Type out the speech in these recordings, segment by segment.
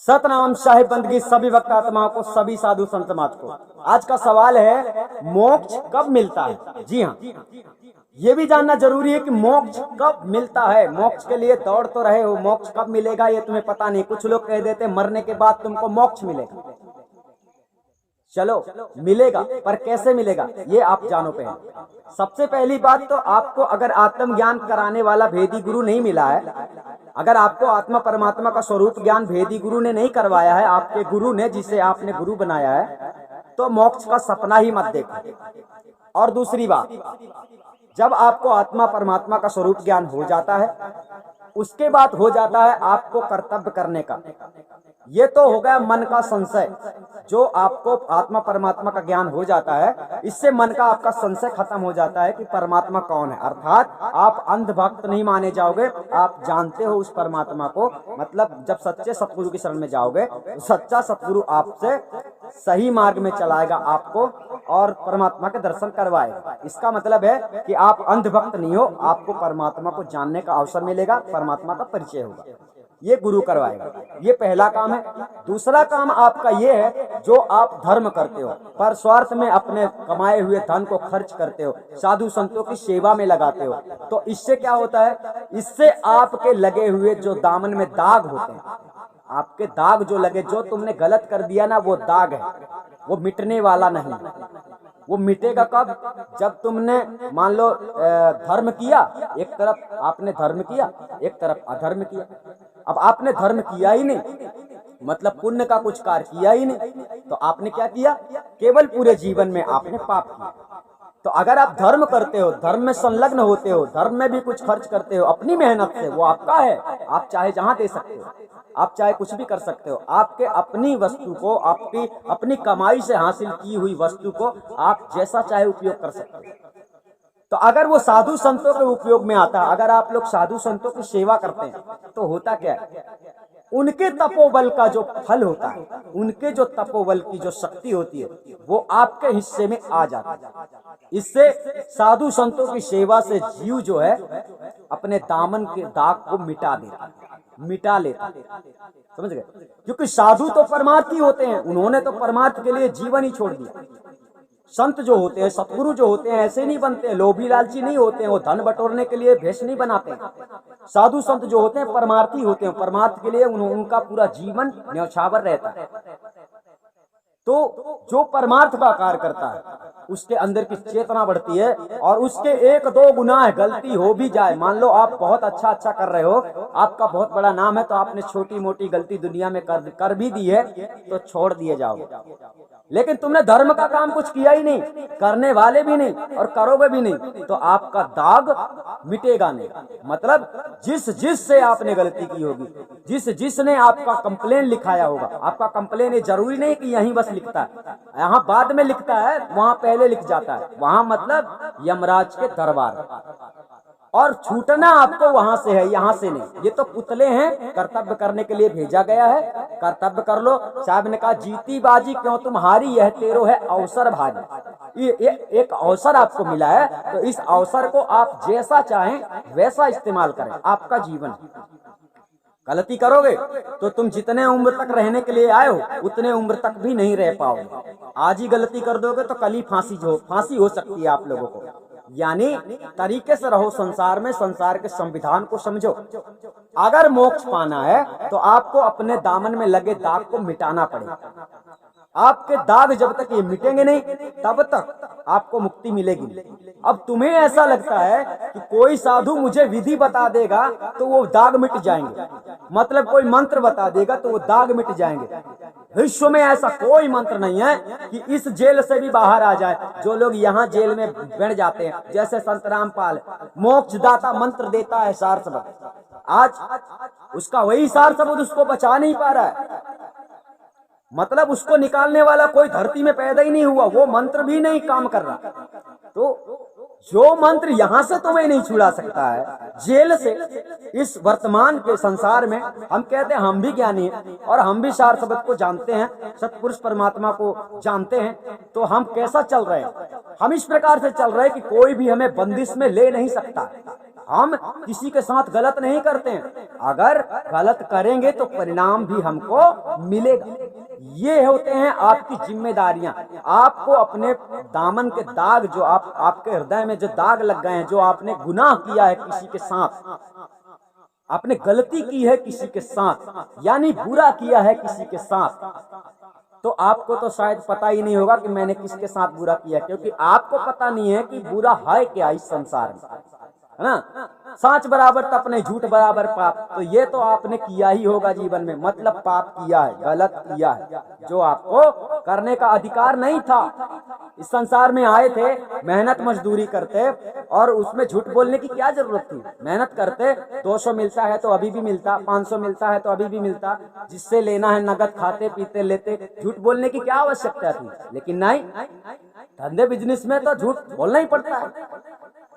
सतनाम साहिब बंदगी सभी भक्त आत्माओं को, सभी साधु संत महात्मा को। आज का सवाल है मोक्ष कब मिलता है। जी हाँ, ये भी जानना जरूरी है कि मोक्ष कब मिलता है। मोक्ष के लिए दौड़ तो रहे हो, मोक्ष कब मिलेगा ये तुम्हें पता नहीं। कुछ लोग कह देते मरने के बाद तुमको मोक्ष मिलेगा। चलो मिलेगा, पर कैसे मिलेगा ये आप जानो। पहले सबसे पहली बात तो आपको अगर आत्मज्ञान कराने वाला भेदी गुरु नहीं मिला है, अगर आपको आत्मा परमात्मा का स्वरूप ज्ञान भेदी गुरु ने नहीं करवाया है, आपके गुरु ने जिसे आपने गुरु बनाया है, तो मोक्ष का सपना ही मत देखो। और दूसरी बात, जब आपको आत्मा परमात्मा का स्वरूप ज्ञान हो जाता है, उसके बाद हो जाता है आपको कर्तव्य करने का। ये तो हो गया मन का संशय। जो आपको आत्मा परमात्मा का ज्ञान हो जाता है, इससे मन का आपका संशय खत्म हो जाता है कि परमात्मा कौन है। अर्थात आप अंधभक्त नहीं माने जाओगे, आप जानते हो उस परमात्मा को। मतलब जब सच्चे सतगुरु की शरण में जाओगे, तो सच्चा सतगुरु आपसे सही मार्ग में चलाएगा आपको और परमात्मा के दर्शन करवाएगा। इसका मतलब है कि आप अंधभक्त नहीं हो, आपको परमात्मा को जानने का अवसर मिलेगा, परमात्मा का परिचय होगा। ये गुरु करवाएगा। ये पहला काम है। दूसरा काम आपका ये है, जो आप धर्म करते हो, पर स्वार्थ में अपने कमाए हुए धन को खर्च करते हो, साधु संतों की सेवा में लगाते हो, तो इससे क्या होता है, इससे आपके लगे हुए जो दामन में दाग होते हैं, आपके दाग जो लगे, जो तुमने गलत कर दिया ना, वो दाग है, वो मिटने वाला नहीं। वो मिटेगा कब, जब तुमने मान लो धर्म किया, एक तरफ आपने धर्म किया, एक तरफ अधर्म किया। अब आपने धर्म किया ही नहीं, मतलब पुण्य का कुछ कार्य किया ही नहीं, तो आपने क्या किया, केवल पूरे जीवन में आपने पाप किया। तो अगर आप धर्म करते हो, धर्म में संलग्न होते हो, धर्म में भी कुछ खर्च करते हो अपनी मेहनत से, वो आपका है। आप चाहे जहां दे सकते हो, आप चाहे कुछ भी कर सकते हो। आपके अपनी वस्तु को, आपकी अपनी कमाई से हासिल की हुई वस्तु को आप जैसा चाहे उपयोग कर सकते हो। तो अगर वो साधु संतों के उपयोग में आता है, अगर आप लोग साधु संतों की सेवा करते हैं, तो होता क्या है, उनके तपोबल का जो फल होता है, उनके जो तपोबल की जो शक्ति होती है, वो आपके हिस्से में आ जाती है। इससे साधु संतों की सेवा से जीव जो है अपने दामन के दाग को मिटा देता, मिटा लेता। समझ गए? क्योंकि साधु तो परमार्थी होते हैं, उन्होंने तो परमार्थ के लिए जीवन ही छोड़ दिया। संत जो होते हैं, सतगुरु जो होते हैं, ऐसे नहीं बनते हैं, लोभी लालची नहीं होते हैं, वो धन बटोरने के लिए भेष नहीं बनाते हैं। साधु संत जो होते हैं परमार्थी होते हैं, परमार्थ के लिए उनका पूरा जीवन न्यौछावर रहता है। तो जो परमार्थ का कार्य करता है, उसके अंदर की चेतना बढ़ती है, और उसके एक दो गुनाह गलती हो भी जाए, मान लो आप बहुत अच्छा कर रहे हो, आपका बहुत बड़ा नाम है, तो आपने छोटी मोटी गलती दुनिया में कर भी दी है, तो छोड़ दिए जाओगे। लेकिन तुमने धर्म का काम कुछ किया ही नहीं, करने वाले भी नहीं, और करोगे भी नहीं, तो आपका दाग मिटेगा नहीं। मतलब जिस से आपने गलती की होगी, जिसने आपका कंप्लेन लिखाया होगा, आपका कंप्लेन ये जरूरी नहीं कि यहीं बस लिखता है, यहाँ बाद में लिखता है, वहां पहले लिख जाता है। वहां मतलब यमराज के दरबार, और छूटना आपको वहां से है, यहाँ से नहीं। ये तो पुतले हैं, कर्तव्य करने के लिए भेजा गया है, कर्तव्य कर लो। साहब ने कहा जीती बाजी क्यों तुम्हारी, यह तेरो है अवसर भारी। ये एक अवसर आपको मिला है, तो इस अवसर को आप जैसा चाहें वैसा इस्तेमाल करें। आपका जीवन, गलती करोगे तो तुम जितने उम्र तक रहने के लिए आए हो, उतने उम्र तक भी नहीं रह पाओगे। आज ही गलती कर दोगे तो कल ही फांसी हो सकती है आप लोगों को। यानी तरीके से रहो संसार में, संसार के संविधान को समझो। अगर मोक्ष पाना है तो आपको अपने दामन में लगे दाग को मिटाना पड़ेगा। आपके दाग जब तक ये मिटेंगे नहीं, तब तक आपको मुक्ति मिलेगी। अब तुम्हें ऐसा लगता है कि कोई साधु मुझे विधि बता देगा तो वो दाग मिट जाएंगे, मतलब कोई मंत्र बता देगा तो वो दाग मिट जाएंगे। विश्व में ऐसा कोई मंत्र नहीं है कि इस जेल से भी बाहर आ जाए। जो लोग यहाँ जेल में बैठ जाते हैं, जैसे संत रामपाल, मोक्षदाता मंत्र देता है सार सबद, आज उसका वही सार सबद उसको बचा नहीं पा रहा है। मतलब उसको निकालने वाला कोई धरती में पैदा ही नहीं हुआ, वो मंत्र भी नहीं काम कर रहा। तो जो मंत्र यहाँ से तुम्हें नहीं छुड़ा सकता है, जेल से, इस वर्तमान के संसार में हम कहते हैं हम भी ज्ञानी हैं और हम भी सार शब्द को जानते हैं, सतपुरुष परमात्मा को जानते हैं, तो हम कैसा चल रहे हैं? हम इस प्रकार से चल रहे हैं कि कोई भी हमें बंदिश में ले नहीं सकता। हम किसी के साथ गलत नहीं करते हैं, अगर गलत करेंगे तो परिणाम भी हमको मिलेगा। ये होते हैं आपकी जिम्मेदारियां। आपको अपने दामन के दाग, जो आपके हृदय में जो दाग लग गए हैं, जो आपने गुनाह किया है किसी के साथ, आपने गलती की है किसी के साथ, यानी बुरा किया है किसी के साथ, तो आपको तो शायद पता ही नहीं होगा कि मैंने किसके साथ बुरा किया, क्योंकि आपको पता नहीं है कि बुरा है क्या इस संसार में, है ना। सांच बराबर तप नहीं, झूठ बराबर पाप। तो ये तो आपने किया ही होगा जीवन में, मतलब पाप किया है, गलत किया है, जो आपको करने का अधिकार नहीं था। इस संसार में आए थे, मेहनत मजदूरी करते, और उसमें झूठ बोलने की क्या जरूरत थी। मेहनत करते, 200 मिलता है तो अभी भी मिलता, 500 मिलता है तो अभी भी मिलता, जिससे लेना है नगद खाते पीते लेते, झूठ बोलने की क्या आवश्यकता थी। लेकिन नहीं, धंधे बिजनेस में तो झूठ बोलना ही पड़ता है।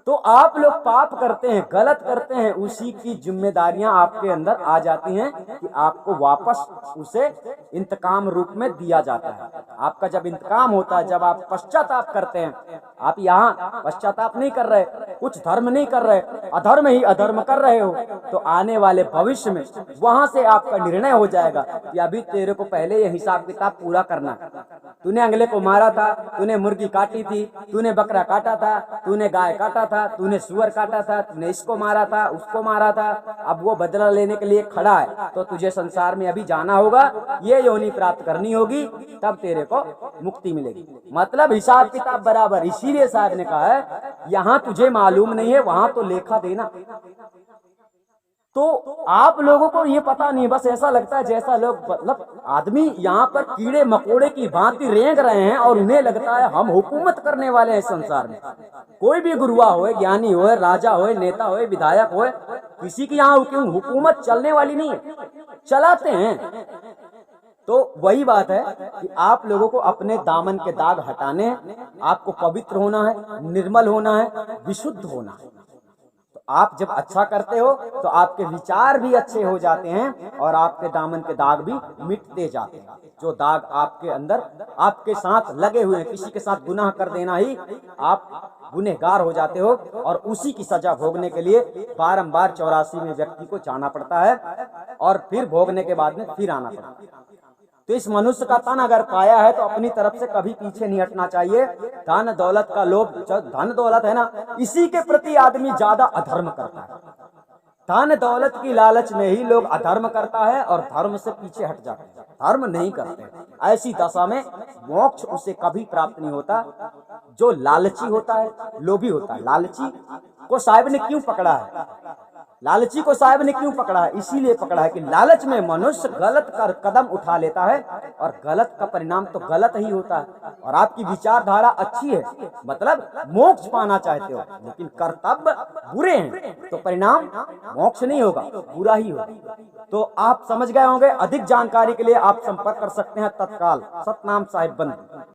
तो आप लोग पाप करते हैं, गलत करते हैं, उसी की जिम्मेदारियां आपके अंदर आ जाती हैं कि आपको वापस उसे इंतकाम रूप में दिया जाता है। आपका जब इंतकाम होता है, जब आप पश्चाताप करते हैं, आप यहाँ पश्चाताप नहीं कर रहे, कुछ धर्म नहीं कर रहे, अधर्म ही अधर्म कर रहे हो, तो आने वाले भविष्य में वहां से आपका निर्णय हो जाएगा कि अभी तेरे को पहले ये हिसाब किताब पूरा करना। तूने अगले को मारा था, तूने मुर्गी काटी थी, तूने बकरा काटा था, तूने गाय काटा था, तूने सुअर काटा था, तूने इसको मारा था, उसको मारा था, अब वो बदला लेने के लिए खड़ा है, तो तुझे संसार में अभी जाना होगा, ये योनि प्राप्त करनी होगी, तब तेरे को मुक्ति मिलेगी। मतलब हिसाब किताब बराबर। इसीलिए साहब ने कहा है, यहाँ तुझे मालूम नहीं है, वहां तो लेखा देना। तो आप लोगों को ये पता नहीं, बस ऐसा लगता है जैसा लोग, मतलब आदमी यहाँ पर कीड़े मकोड़े की भांति रेंग रहे हैं, और उन्हें लगता है हम हुकूमत करने वाले हैं संसार में। कोई भी गुरुआ होए, ज्ञानी होए, राजा होए, नेता होए, विधायक होए, किसी की यहाँ हुकूमत चलने वाली नहीं है, चलाते हैं। तो वही बात है कि आप लोगों को अपने दामन के दाग हटाने हैं, आपको पवित्र होना है, निर्मल होना है, विशुद्ध होना है। तो आप जब अच्छा करते हो तो आपके विचार भी अच्छे हो जाते हैं, और आपके दामन के दाग भी मिटते जाते हैं। जो दाग आपके अंदर आपके साथ लगे हुए हैं, किसी के साथ गुनाह कर देना ही आप गुनहगार हो जाते हो, और उसी की सजा भोगने के लिए बारंबार 84 में व्यक्ति को जाना पड़ता है, और फिर भोगने के बाद में फिर आना पड़ता है। तो इस मनुष्य का तन अगर पाया है तो अपनी तरफ से कभी पीछे नहीं हटना चाहिए। धन दौलत का लोभ, धन दौलत है ना, इसी के प्रति आदमी ज्यादा अधर्म करता है। धन दौलत की लालच में ही लोग अधर्म करता है, और धर्म से पीछे हट जाते हैं, धर्म नहीं करते। ऐसी दशा में मोक्ष उसे कभी प्राप्त नहीं होता। जो लालची होता है, लोभी होता है। लालची को साहिब ने क्यों पकड़ा है? लालची को साहिब ने क्यों पकड़ा है? इसीलिए पकड़ा है कि लालच में मनुष्य गलत कर कदम उठा लेता है, और गलत का परिणाम तो गलत ही होता है। और आपकी विचारधारा अच्छी है, मतलब मोक्ष पाना चाहते हो, लेकिन कर्तव्य बुरे हैं, तो परिणाम मोक्ष नहीं होगा, बुरा ही होगा। तो आप समझ गए होंगे। अधिक जानकारी के लिए आप संपर्क कर सकते हैं तत्काल सतनाम साहिब बंद।